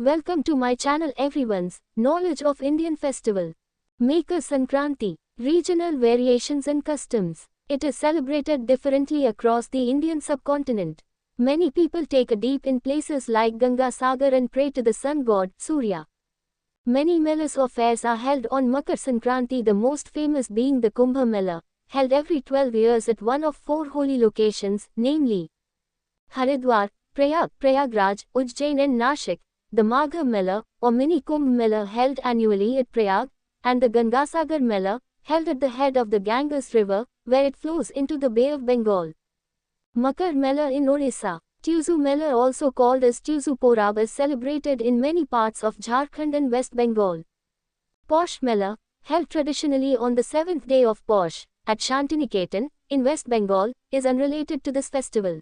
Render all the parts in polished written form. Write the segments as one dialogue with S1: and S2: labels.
S1: Welcome to my channel everyone's knowledge of Indian festival. Makar Sankranti. Regional variations and customs. It is celebrated differently across the Indian subcontinent. Many people take a dip in places like Ganga Sagar and pray to the sun god, Surya. Many melas or fairs are held on Makar Sankranti, the most famous being the Kumbh Mela, held every 12 years at one of 4 holy locations, namely Haridwar, Prayagraj, Ujjain and Nashik. The Magha Mela, or mini Kumbh Mela, held annually at Prayag, and the Gangasagar Mela, held at the head of the Ganges river, where it flows into the Bay of Bengal. Makar Mela in Orissa. Tusu Mela, also called as Tusu Porab, is celebrated in many parts of Jharkhand and West Bengal. Posh Mela, held traditionally on the 7th day of Posh, at Shantiniketan, in West Bengal, is unrelated to this festival.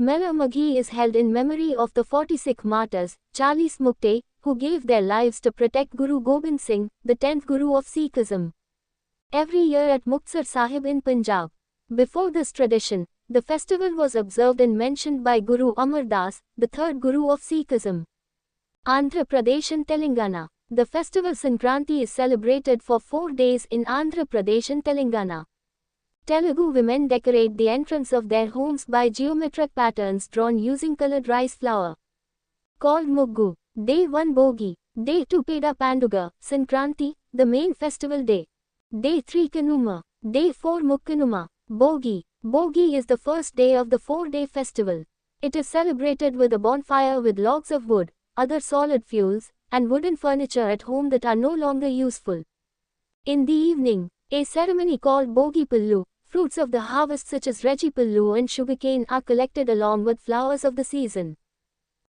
S1: Mela Maghi is held in memory of the 40 Sikh martyrs, Chalis Mukte, who gave their lives to protect Guru Gobind Singh, the 10th Guru of Sikhism. Every year at Muktsar Sahib in Punjab. Before this tradition, the festival was observed and mentioned by Guru Amar Das, the 3rd Guru of Sikhism. Andhra Pradesh and Telangana. The festival Sankranti is celebrated for 4 days in Andhra Pradesh and Telangana. Telugu women decorate the entrance of their homes by geometric patterns drawn using colored rice flour. Called Muggu. Day 1 Bogi. Day 2 Peda Panduga, Sankranti, the main festival day. Day 3 Kanuma. Day 4 Mukkanuma. Bogi. Bogi is the first day of the 4-day festival. It is celebrated with a bonfire with logs of wood, other solid fuels, and wooden furniture at home that are no longer useful. In the evening, a ceremony called Bogi Pillu, fruits of the harvest such as Reji Pillu and sugarcane are collected along with flowers of the season.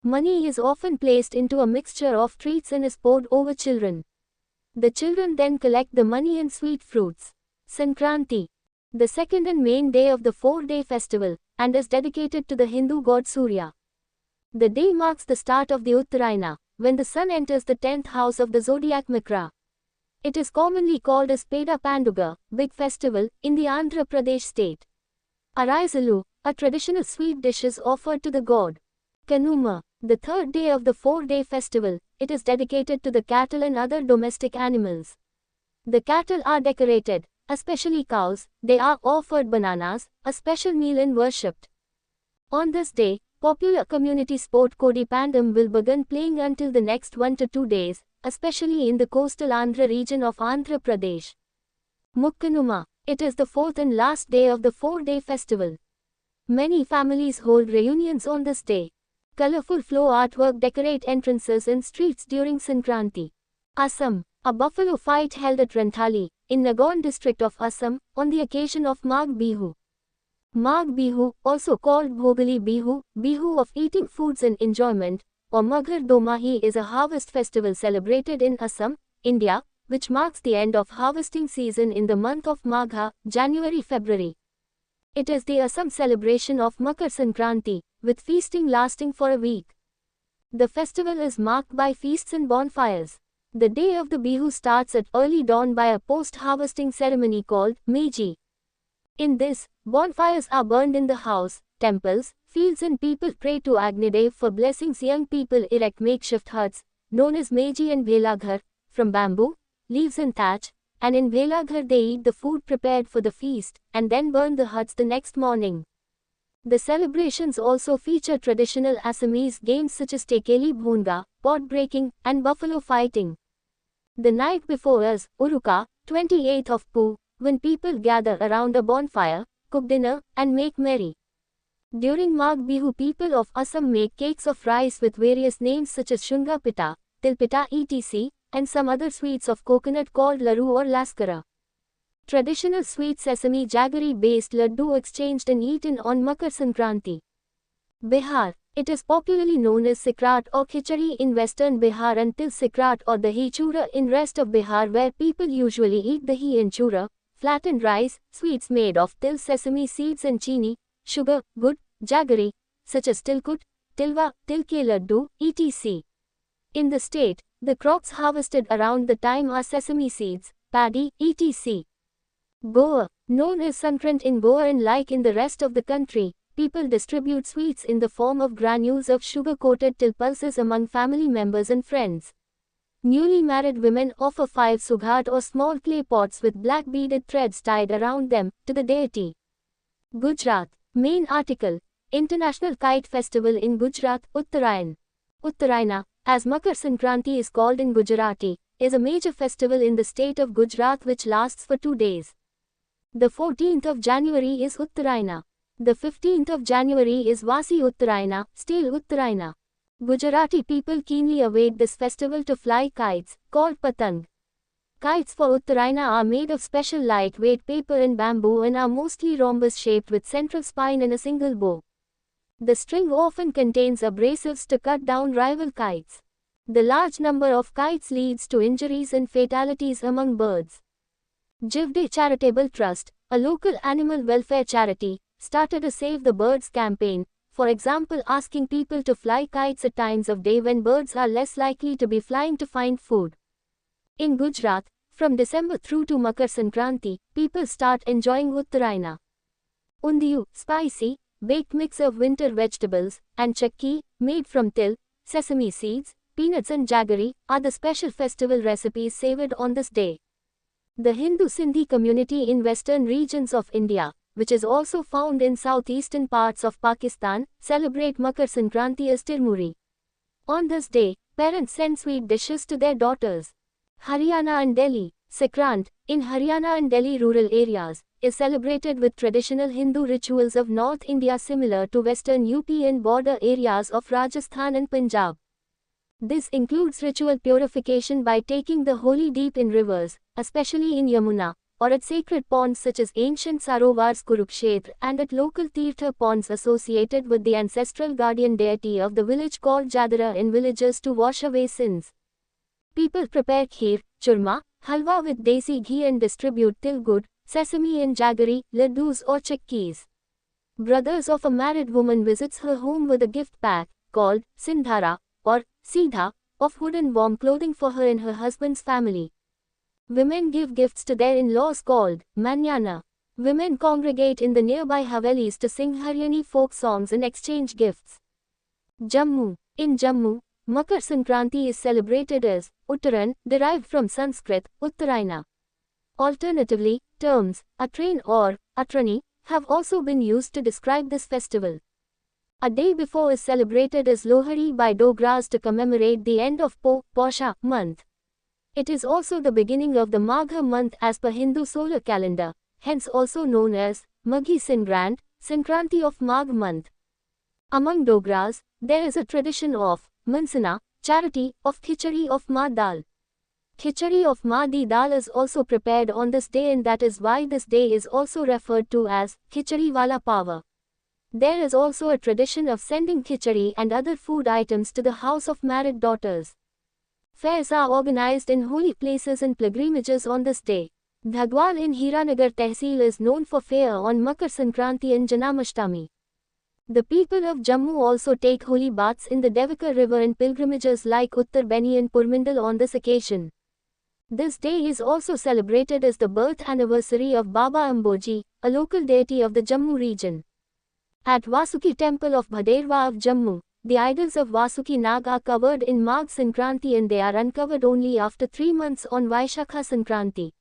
S1: Money is often placed into a mixture of treats and is poured over children. The children then collect the money and sweet fruits. Sankranti. The second and main day of the 4-day festival, and is dedicated to the Hindu god Surya. The day marks the start of the Uttarayana, when the sun enters the 10th house of the zodiac Makra. It is commonly called as Peda Panduga, big festival, in the Andhra Pradesh state. Araisalu, a traditional sweet dish, is offered to the god. Kanuma, the 3rd day of the 4-day festival, it is dedicated to the cattle and other domestic animals. The cattle are decorated, especially cows, they are offered bananas, a special meal, and worshipped. On this day, popular community sport Kodi Pandam will begin playing until the next 1 to 2 days, especially in the coastal Andhra region of Andhra Pradesh. Mukkanuma. It is the 4th and last day of the 4-day festival. Many families hold reunions on this day. Colorful flow artwork decorate entrances and streets during Sankranti. Assam. A buffalo fight held at Ranthali, in Nagaon district of Assam, on the occasion of Magh Bihu. Magh Bihu, also called Bhogali Bihu, Bihu of eating foods and enjoyment, or Maghar Domahi, is a harvest festival celebrated in Assam, India, which marks the end of harvesting season in the month of Magha, January-February. It is the Assam celebration of Makar Sankranti, with feasting lasting for a week. The festival is marked by feasts and bonfires. The day of the Bihu starts at early dawn by a post-harvesting ceremony called Meji. In this, bonfires are burned in the house, temples, fields, and people pray to Agnidev for blessings. Young people erect makeshift huts, known as Meji and Bhelaghar, from bamboo, leaves and thatch, and in Bhelaghar they eat the food prepared for the feast, and then burn the huts the next morning. The celebrations also feature traditional Assamese games such as Tekeli Bhunga, pot breaking, and buffalo fighting. The night before is Uruka, 28th of Pu, when people gather around a bonfire, cook dinner, and make merry. During Magh Bihu, people of Assam make cakes of rice with various names such as Shunga Pita, Tilpita etc., and some other sweets of coconut called Laru or Laskara. Traditional sweet sesame jaggery-based laddu exchanged and eaten on Makar Sankranti. Bihar. It is popularly known as Sikrat or Khichdi in western Bihar and Til Sikrat or Dahi Chura in rest of Bihar, where people usually eat dahi and chura, flattened rice, sweets made of til, sesame seeds and chini, sugar, good, jaggery, such as tilkut, tilwa, tilke laddu, etc. In the state, the crops harvested around the time are sesame seeds, paddy, etc. Goa. Known as Sankrant in Goa and like in the rest of the country, people distribute sweets in the form of granules of sugar-coated til pulses among family members and friends. Newly married women offer 5 sughat or small clay pots with black beaded threads tied around them, to the deity. Gujarat. Main article. International Kite Festival in Gujarat, Uttarayan. Uttarayana, as Makar Sankranti is called in Gujarati, is a major festival in the state of Gujarat which lasts for 2 days. The 14th of January is Uttarayana. The 15th of January is Vasi Uttarayana, still Uttarayana. Gujarati people keenly await this festival to fly kites, called patang. Kites for Uttarayana are made of special lightweight paper and bamboo and are mostly rhombus-shaped with central spine and a single bow. The string often contains abrasives to cut down rival kites. The large number of kites leads to injuries and fatalities among birds. Jivde Charitable Trust, a local animal welfare charity, started a Save the Birds campaign, for example asking people to fly kites at times of day when birds are less likely to be flying to find food. In Gujarat, from December through to Makar Sankranti, people start enjoying Uttarayana. Undiyu, spicy, baked mix of winter vegetables, and chakki, made from til, sesame seeds, peanuts and jaggery, are the special festival recipes savored on this day. The Hindu Sindhi community in western regions of India, which is also found in southeastern parts of Pakistan, celebrate Makar Sankranti as Tirmuri. On this day, parents send sweet dishes to their daughters. Haryana and Delhi. Sankrant, in Haryana and Delhi rural areas, is celebrated with traditional Hindu rituals of North India similar to western UP and border areas of Rajasthan and Punjab. This includes ritual purification by taking the holy deep in rivers, especially in Yamuna, or at sacred ponds such as ancient Sarovars Kurukshetra and at local Tirtha ponds associated with the ancestral guardian deity of the village called Jadara in villages to wash away sins. People prepare kheer, churma, halwa with desi ghee and distribute til gud, sesame and jaggery, laddus or chikkis. Brothers of a married woman visits her home with a gift pack, called sindhara, or Seedha, of wood and warm clothing for her and her husband's family. Women give gifts to their in-laws called Manyana. Women congregate in the nearby Havelis to sing Haryani folk songs and exchange gifts. Jammu. In Jammu, Makar Sankranti is celebrated as Uttaran, derived from Sanskrit, Uttarayana. Alternatively, terms Atrain or Atrani have also been used to describe this festival. A day before is celebrated as Lohari by Dogras to commemorate the end of Posha month. It is also the beginning of the Magha month as per Hindu solar calendar, hence also known as Maghi Sankrant, Sankranti of Magh month. Among Dogras, there is a tradition of Mansana, charity, of Khichdi of Ma Dal. Khichdi of Ma Di Dal is also prepared on this day and that is why this day is also referred to as Khichdi Wala Pawa. There is also a tradition of sending khichdi and other food items to the house of married daughters. Fairs are organized in holy places and pilgrimages on this day. Dhagwal in Hiranagar Tehsil is known for fair on Makar Sankranti and Janamashtami. The people of Jammu also take holy baths in the Devika river and pilgrimages like Uttar Beni and Purmandal on this occasion. This day is also celebrated as the birth anniversary of Baba Amboji, a local deity of the Jammu region. At Vasuki temple of Bhaderwa of Jammu, the idols of Vasuki Nag are covered in Magh Sankranti and they are uncovered only after 3 months on Vaishakha Sankranti.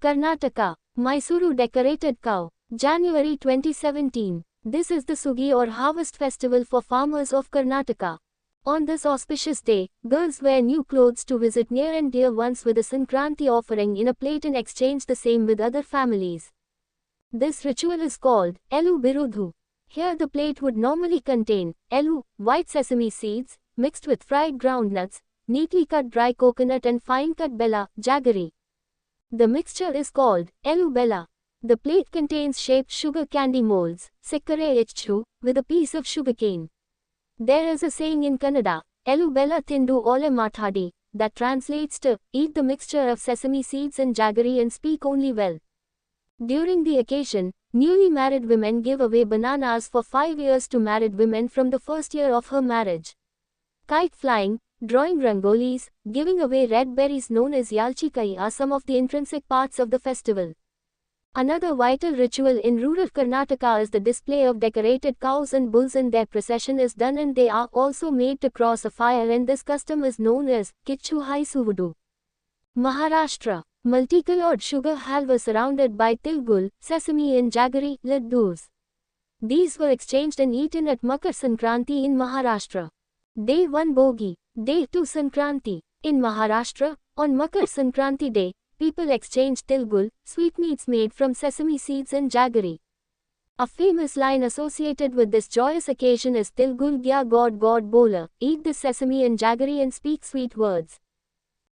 S1: Karnataka. Mysuru decorated cow. January 2017. This is the Sugi or harvest festival for farmers of Karnataka. On this auspicious day, girls wear new clothes to visit near and dear ones with a Sankranti offering in a plate and exchange the same with other families. This ritual is called Elu Birudhu. Here the plate would normally contain elu, white sesame seeds, mixed with fried groundnuts, neatly cut dry coconut and fine-cut bella, jaggery. The mixture is called elu bella. The plate contains shaped sugar candy molds, sikkare ichu, with a piece of sugarcane. There is a saying in Kannada, elu bella tindu ole matadi, that translates to, eat the mixture of sesame seeds and jaggery and speak only well. During the occasion, newly married women give away bananas for 5 years to married women from the first year of her marriage. Kite flying, drawing rangolis, giving away red berries known as yalchikai are some of the intrinsic parts of the festival. Another vital ritual in rural Karnataka is the display of decorated cows and bulls, and their procession is done and they are also made to cross a fire, and this custom is known as Kichu Haisuvudu. Maharashtra. Multicolored sugar halwa surrounded by tilgul, sesame and jaggery, laddus. These were exchanged and eaten at Makar Sankranti in Maharashtra. Day 1 Bogi. Day 2 Sankranti. In Maharashtra, on Makar Sankranti day, people exchange tilgul, sweetmeats made from sesame seeds and jaggery. A famous line associated with this joyous occasion is Tilgul gya God God bola, eat this sesame and jaggery and speak sweet words.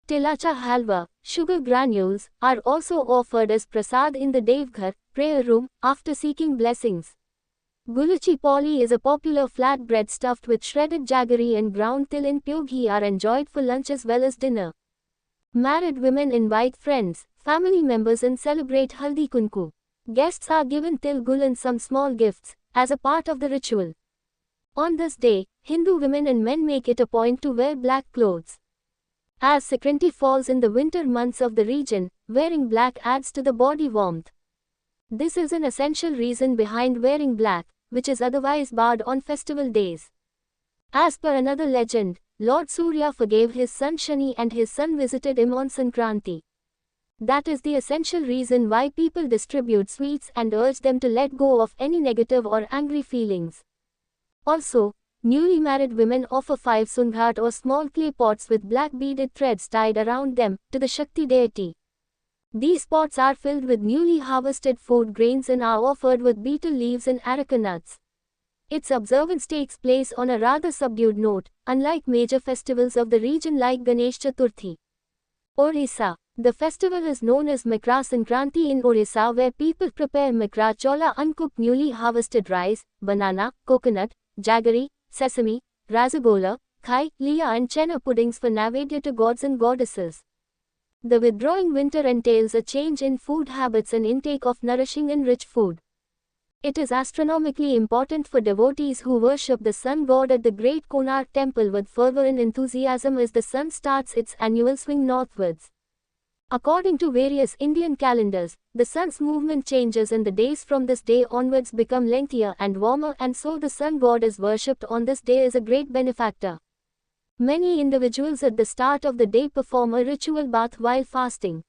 S1: Tilacha halwa, sugar granules, are also offered as prasad in the Devghar, prayer room, after seeking blessings. Guluchi poli is a popular flat bread stuffed with shredded jaggery and ground til in pure ghee, are enjoyed for lunch as well as dinner. Married women invite friends, family members and celebrate Haldi Kunku. Guests are given tilgul and some small gifts, as a part of the ritual. On this day, Hindu women and men make it a point to wear black clothes. As Sankranti falls in the winter months of the region, wearing black adds to the body warmth. This is an essential reason behind wearing black, which is otherwise barred on festival days. As per another legend, Lord Surya forgave his son Shani and his son visited him on Sankranti. That is the essential reason why people distribute sweets and urge them to let go of any negative or angry feelings. Also, newly married women offer 5 sunghat or small clay pots with black beaded threads tied around them, to the Shakti deity. These pots are filled with newly harvested food grains and are offered with betel leaves and areca nuts. Its observance takes place on a rather subdued note, unlike major festivals of the region like Ganesh Chaturthi. Orissa. The festival is known as Makra Sankranti in Orissa, where people prepare Makra chola, uncooked newly harvested rice, banana, coconut, jaggery, sesame, rasagola, khai, liya and chenna puddings for Naivedya to gods and goddesses. The withdrawing winter entails a change in food habits and intake of nourishing and rich food. It is astronomically important for devotees who worship the sun god at the great Konark temple with fervor and enthusiasm as the sun starts its annual swing northwards. According to various Indian calendars, the sun's movement changes and the days from this day onwards become lengthier and warmer, and so the sun god is worshipped on this day as a great benefactor. Many individuals at the start of the day perform a ritual bath while fasting.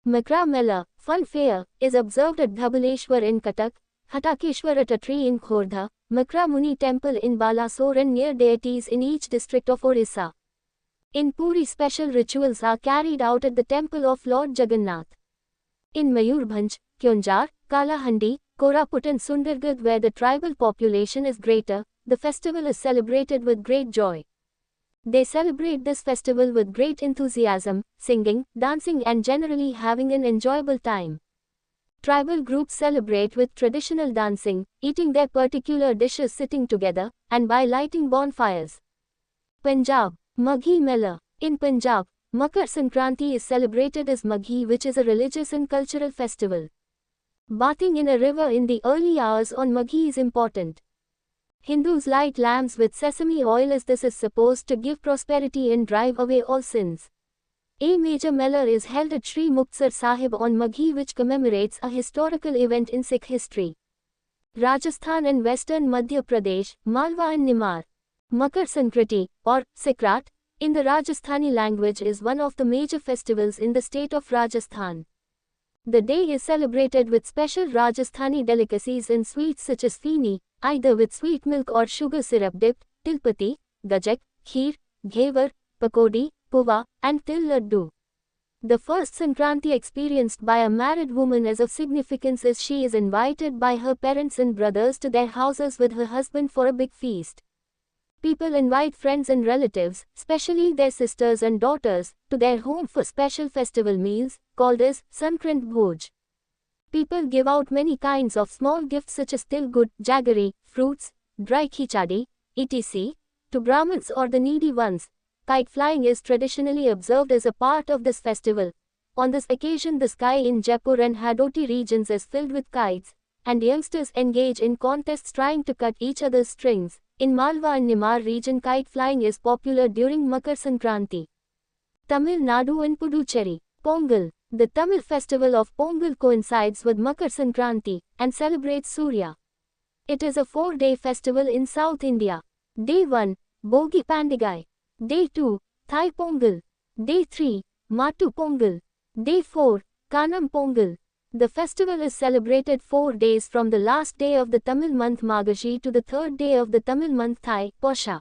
S1: Makra Mela, fun fair, is observed at Dhabaleshwar in Cuttack, Hatakeshwar at a tree in Khordha, Makra Muni temple in Balasore and near deities in each district of Orissa. In Puri, special rituals are carried out at the temple of Lord Jagannath. In Mayurbhanj, Kyonjar, Kalahandi, Koraput and Sundargarh, where the tribal population is greater, the festival is celebrated with great joy. They celebrate this festival with great enthusiasm, singing, dancing and generally having an enjoyable time. Tribal groups celebrate with traditional dancing, eating their particular dishes sitting together, and by lighting bonfires. Punjab. Maghi Mela. In Punjab, Makar Sankranti is celebrated as Maghi, which is a religious and cultural festival. Bathing in a river in the early hours on Maghi is important. Hindus light lamps with sesame oil as this is supposed to give prosperity and drive away all sins. A major Mela is held at Sri Muktsar Sahib on Maghi, which commemorates a historical event in Sikh history. Rajasthan and western Madhya Pradesh, Malwa and Nimar. Makar Sankranti, or Sikrat, in the Rajasthani language is one of the major festivals in the state of Rajasthan. The day is celebrated with special Rajasthani delicacies and sweets such as feeni, either with sweet milk or sugar syrup dipped, tilpati, gajak, kheer, ghevar, pakodi, puva, and til laddu. The first Sankranti experienced by a married woman is of significance as she is invited by her parents and brothers to their houses with her husband for a big feast. People invite friends and relatives, especially their sisters and daughters, to their home for special festival meals, called as Sankrant Bhoj. People give out many kinds of small gifts such as tilgud, jaggery, fruits, dry khichdi, etc., to Brahmins or the needy ones. Kite flying is traditionally observed as a part of this festival. On this occasion, the sky in Jaipur and Hadoti regions is filled with kites, and youngsters engage in contests trying to cut each other's strings. In Malwa and Nimar region, kite flying is popular during Makar Sankranti. Tamil Nadu and Puducherry. Pongal. The Tamil festival of Pongal coincides with Makar Sankranti and celebrates Surya. It is a 4-day festival in South India. Day 1, Bogi Pandigai. Day 2, Thai Pongal. Day 3, Matu Pongal. Day 4, Kanam Pongal. The festival is celebrated 4 days from the last day of the Tamil month Margashi to the third day of the Tamil month Thai, Posha.